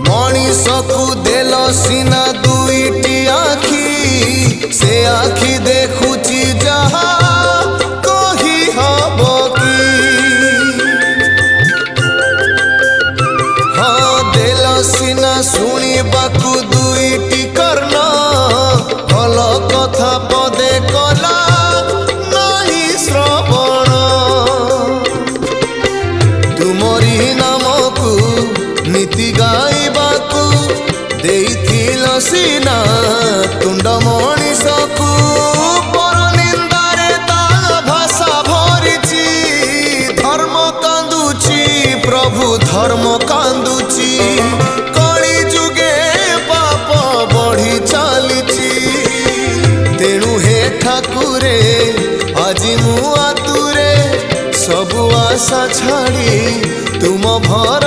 मनीषकु देल सीना दुईटी आखि से आखि देखुची जहा कही हब कि हाँ देल सीना शुणिबाकु दुईटी कर्ण भल कथा पदे कला नहीं श्रवण तुमरी नामकु नीति गाइबाकु देइथिल सीना तुंड मनीषकु पर निंदारे ता भाषा भरिछि धर्म कांदुछि प्रभु धर्म कांदुछि कली जुगे पाप बढ़ी चलिछि तेणु हे ठाकुरे आजि मु आतुरे सबु आशा छाड़ी तुम भर